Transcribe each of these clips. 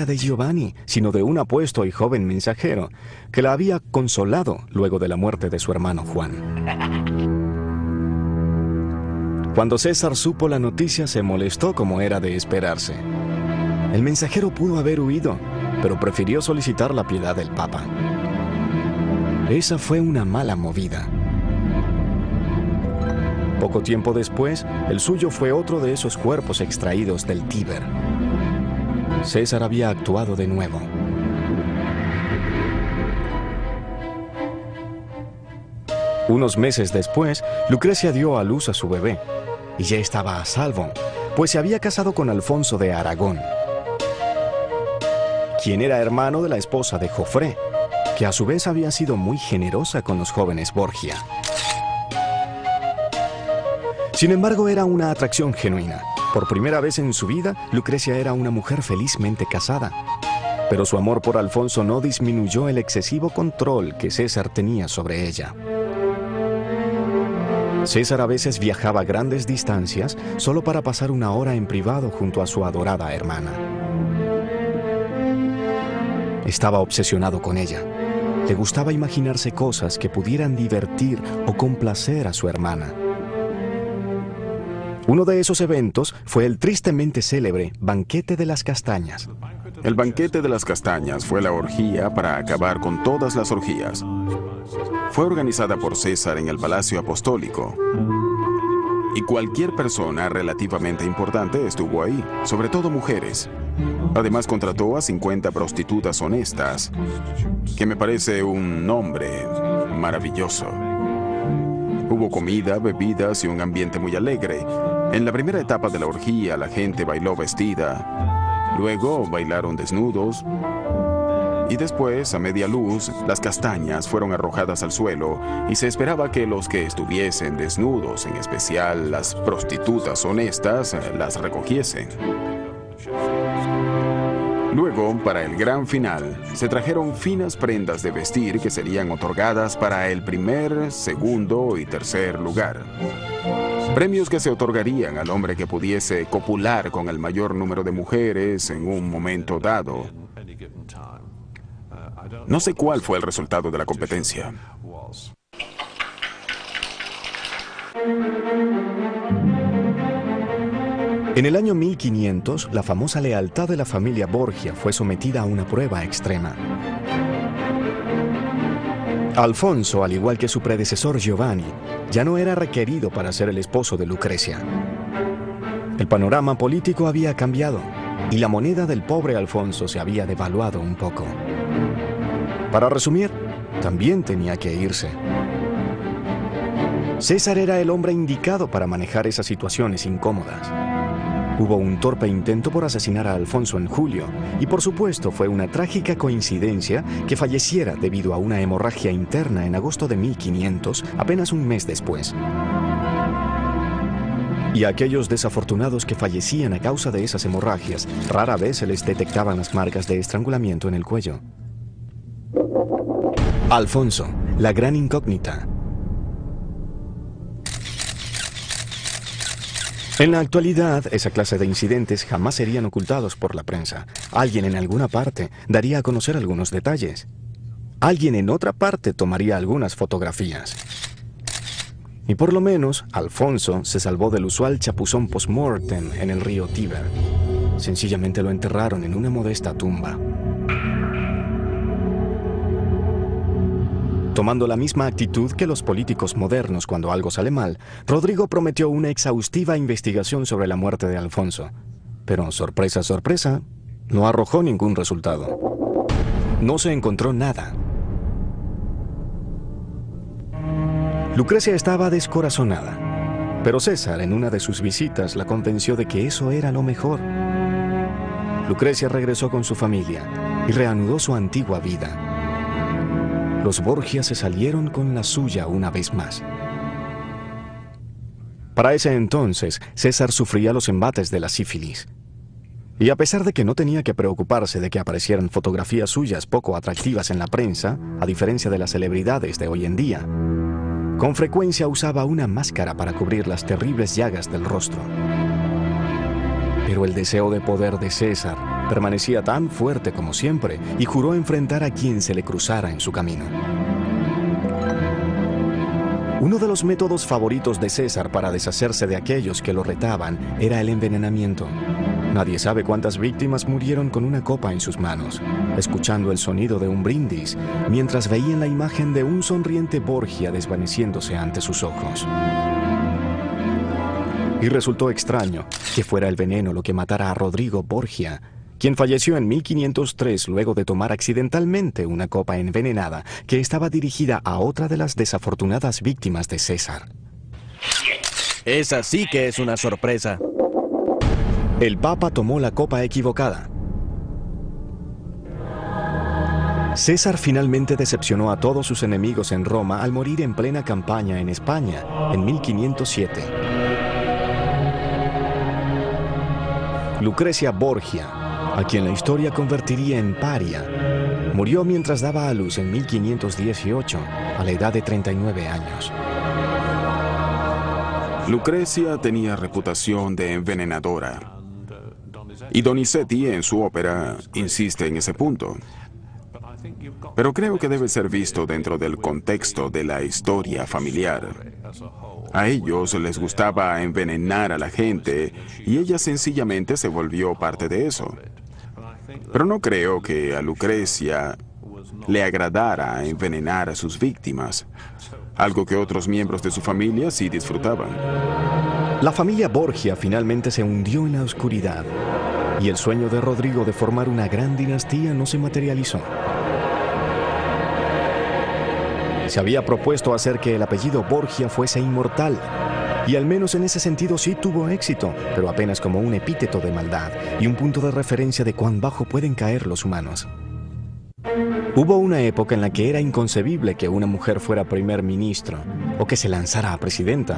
de Giovanni, sino de un apuesto y joven mensajero que la había consolado luego de la muerte de su hermano Juan. Cuando César supo la noticia, se molestó como era de esperarse. El mensajero pudo haber huido, pero prefirió solicitar la piedad del Papa. Esa fue una mala movida. Poco tiempo después, el suyo fue otro de esos cuerpos extraídos del Tíber. César había actuado de nuevo. Unos meses después, Lucrecia dio a luz a su bebé, y ya estaba a salvo, pues se había casado con Alfonso de Aragón, quien era hermano de la esposa de Jofré, que a su vez había sido muy generosa con los jóvenes Borgia. Sin embargo, era una atracción genuina. Por primera vez en su vida, Lucrecia era una mujer felizmente casada. Pero su amor por Alfonso no disminuyó el excesivo control que César tenía sobre ella. César a veces viajaba grandes distancias solo para pasar una hora en privado junto a su adorada hermana. Estaba obsesionado con ella. Le gustaba imaginarse cosas que pudieran divertir o complacer a su hermana. Uno de esos eventos fue el tristemente célebre Banquete de las Castañas. El Banquete de las Castañas fue la orgía para acabar con todas las orgías. Fue organizada por César en el Palacio Apostólico. Y cualquier persona relativamente importante estuvo ahí, sobre todo mujeres. Además contrató a 50 prostitutas honestas, que me parece un nombre maravilloso. Hubo comida, bebidas y un ambiente muy alegre. En la primera etapa de la orgía, la gente bailó vestida. Luego bailaron desnudos. Y después, a media luz, las castañas fueron arrojadas al suelo y se esperaba que los que estuviesen desnudos, en especial las prostitutas honestas, las recogiesen. Luego, para el gran final, se trajeron finas prendas de vestir que serían otorgadas para el primer, segundo y tercer lugar. Premios que se otorgarían al hombre que pudiese copular con el mayor número de mujeres en un momento dado. No sé cuál fue el resultado de la competencia. En el año 1500, la famosa lealtad de la familia Borgia fue sometida a una prueba extrema. Alfonso, al igual que su predecesor Giovanni, ya no era requerido para ser el esposo de Lucrecia. El panorama político había cambiado y la moneda del pobre Alfonso se había devaluado un poco. Para resumir, también tenía que irse. César era el hombre indicado para manejar esas situaciones incómodas. Hubo un torpe intento por asesinar a Alfonso en julio, y por supuesto fue una trágica coincidencia que falleciera debido a una hemorragia interna en agosto de 1500, apenas un mes después. Y a aquellos desafortunados que fallecían a causa de esas hemorragias, rara vez se les detectaban las marcas de estrangulamiento en el cuello. Alfonso, la gran incógnita. En la actualidad, esa clase de incidentes jamás serían ocultados por la prensa. Alguien en alguna parte daría a conocer algunos detalles. Alguien en otra parte tomaría algunas fotografías. Y por lo menos, Alfonso se salvó del usual chapuzón post-mortem en el río Tíber. Sencillamente lo enterraron en una modesta tumba. Tomando la misma actitud que los políticos modernos cuando algo sale mal, Rodrigo prometió una exhaustiva investigación sobre la muerte de Alfonso. Pero, sorpresa, sorpresa, no arrojó ningún resultado. No se encontró nada. Lucrecia estaba descorazonada, pero César, en una de sus visitas, la convenció de que eso era lo mejor. Lucrecia regresó con su familia y reanudó su antigua vida. Los Borgia se salieron con la suya una vez más. Para ese entonces, César sufría los embates de la sífilis. Y a pesar de que no tenía que preocuparse de que aparecieran fotografías suyas poco atractivas en la prensa, a diferencia de las celebridades de hoy en día, con frecuencia usaba una máscara para cubrir las terribles llagas del rostro. Pero el deseo de poder de César Permanecía tan fuerte como siempre y juró enfrentar a quien se le cruzara en su camino. Uno de los métodos favoritos de César para deshacerse de aquellos que lo retaban era el envenenamiento. Nadie sabe cuántas víctimas murieron con una copa en sus manos, escuchando el sonido de un brindis, mientras veían la imagen de un sonriente Borgia desvaneciéndose ante sus ojos. Y resultó extraño que fuera el veneno lo que matara a Rodrigo Borgia, quien falleció en 1503 luego de tomar accidentalmente una copa envenenada que estaba dirigida a otra de las desafortunadas víctimas de César. Esa sí que es una sorpresa. El Papa tomó la copa equivocada. César finalmente decepcionó a todos sus enemigos en Roma al morir en plena campaña en España en 1507. Lucrecia Borgia, a quien la historia convertiría en paria, murió mientras daba a luz en 1518, a la edad de 39 años. Lucrecia tenía reputación de envenenadora, y Donizetti en su ópera insiste en ese punto. Pero creo que debe ser visto dentro del contexto de la historia familiar. A ellos les gustaba envenenar a la gente y ella sencillamente se volvió parte de eso. Pero no creo que a Lucrecia le agradara envenenar a sus víctimas, algo que otros miembros de su familia sí disfrutaban. La familia Borgia finalmente se hundió en la oscuridad y el sueño de Rodrigo de formar una gran dinastía no se materializó. Se había propuesto hacer que el apellido Borgia fuese inmortal, y al menos en ese sentido sí tuvo éxito, pero apenas como un epíteto de maldad y un punto de referencia de cuán bajo pueden caer los humanos. Hubo una época en la que era inconcebible que una mujer fuera primer ministro o que se lanzara a presidenta.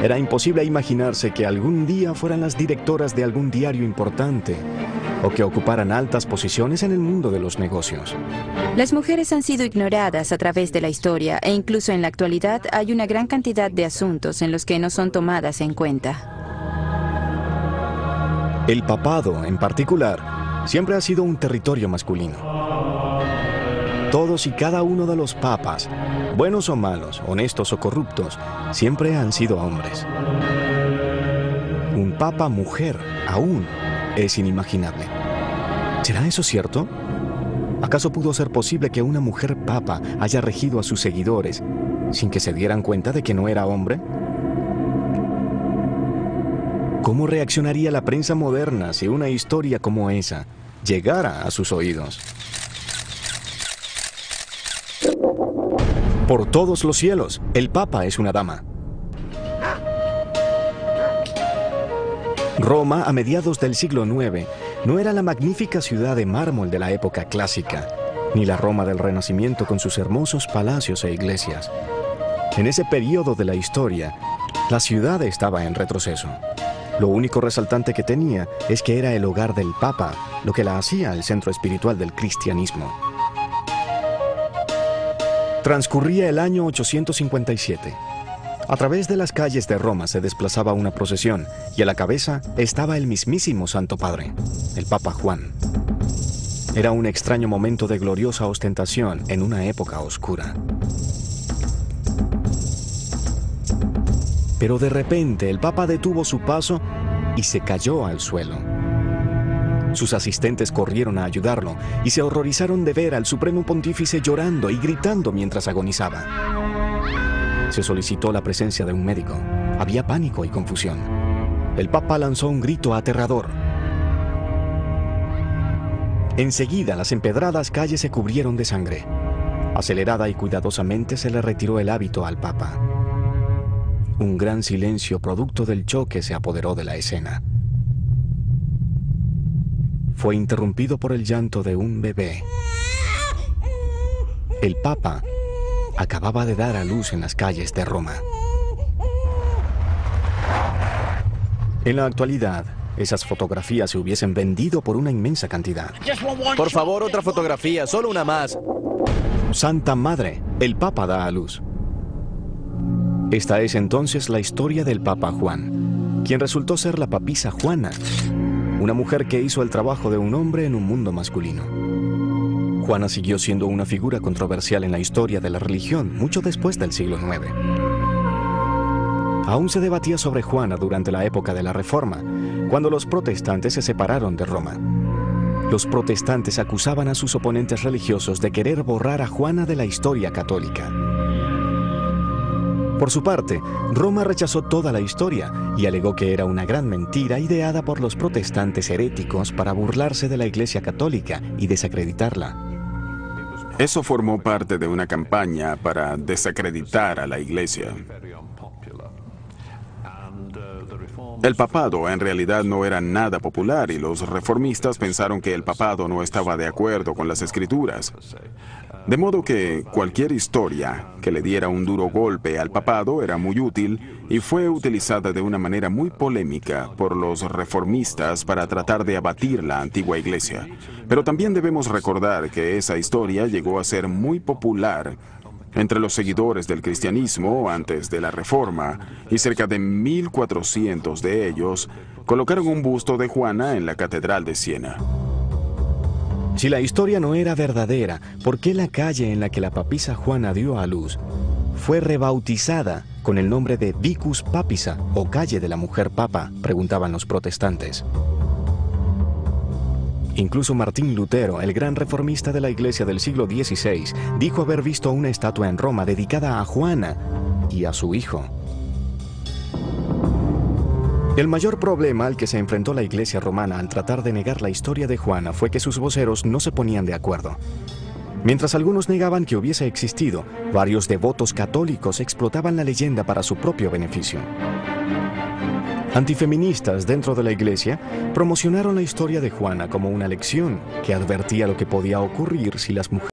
Era imposible imaginarse que algún día fueran las directoras de algún diario importante o que ocuparan altas posiciones en el mundo de los negocios. Las mujeres han sido ignoradas a través de la historia e incluso en la actualidad hay una gran cantidad de asuntos en los que no son tomadas en cuenta. El papado, en particular, siempre ha sido un territorio masculino. Todos y cada uno de los papas, buenos o malos, honestos o corruptos, siempre han sido hombres. Un papa mujer, aún, es inimaginable. ¿Será eso cierto? ¿Acaso pudo ser posible que una mujer papa haya regido a sus seguidores sin que se dieran cuenta de que no era hombre? ¿Cómo reaccionaría la prensa moderna si una historia como esa llegara a sus oídos? Por todos los cielos, el Papa es una dama. Roma, a mediados del siglo IX, no era la magnífica ciudad de mármol de la época clásica, ni la Roma del Renacimiento con sus hermosos palacios e iglesias. En ese periodo de la historia, la ciudad estaba en retroceso. Lo único resaltante que tenía es que era el hogar del Papa, lo que la hacía el centro espiritual del cristianismo. Transcurría el año 857. A través de las calles de Roma se desplazaba una procesión y a la cabeza estaba el mismísimo Santo Padre, el Papa Juan. Era un extraño momento de gloriosa ostentación en una época oscura. Pero de repente el Papa detuvo su paso y se cayó al suelo. Sus asistentes corrieron a ayudarlo y se horrorizaron de ver al Supremo Pontífice llorando y gritando mientras agonizaba. Se solicitó la presencia de un médico. Había pánico y confusión. El Papa lanzó un grito aterrador. Enseguida, las empedradas calles se cubrieron de sangre. Acelerada y cuidadosamente se le retiró el hábito al Papa. Un gran silencio producto del choque se apoderó de la escena. Fue interrumpido por el llanto de un bebé. El Papa acababa de dar a luz en las calles de Roma. En la actualidad, esas fotografías se hubiesen vendido por una inmensa cantidad. Por favor, otra fotografía, solo una más. Santa Madre, el Papa da a luz. Esta es entonces la historia del Papa Juan, quien resultó ser la papisa Juana. una mujer que hizo el trabajo de un hombre en un mundo masculino. Juana siguió siendo una figura controversial en la historia de la religión mucho después del siglo IX. Aún se debatía sobre Juana durante la época de la Reforma, cuando los protestantes se separaron de Roma. Los protestantes acusaban a sus oponentes religiosos de querer borrar a Juana de la historia católica. Por su parte, Roma rechazó toda la historia y alegó que era una gran mentira ideada por los protestantes heréticos para burlarse de la Iglesia católica y desacreditarla. Eso formó parte de una campaña para desacreditar a la Iglesia. El papado en realidad no era nada popular y los reformistas pensaron que el papado no estaba de acuerdo con las escrituras. De modo que cualquier historia que le diera un duro golpe al papado era muy útil y fue utilizada de una manera muy polémica por los reformistas para tratar de abatir la antigua iglesia. Pero también debemos recordar que esa historia llegó a ser muy popular entre los seguidores del cristianismo antes de la Reforma, y cerca de 1400 de ellos colocaron un busto de Juana en la Catedral de Siena. Si la historia no era verdadera, ¿por qué la calle en la que la papisa Juana dio a luz fue rebautizada con el nombre de Vicus Papissa, o calle de la mujer papa?, preguntaban los protestantes. Incluso Martín Lutero, el gran reformista de la Iglesia del siglo XVI, dijo haber visto una estatua en Roma dedicada a Juana y a su hijo. El mayor problema al que se enfrentó la Iglesia romana al tratar de negar la historia de Juana fue que sus voceros no se ponían de acuerdo. Mientras algunos negaban que hubiese existido, varios devotos católicos explotaban la leyenda para su propio beneficio. Antifeministas dentro de la Iglesia promocionaron la historia de Juana como una lección que advertía lo que podía ocurrir si las mujeres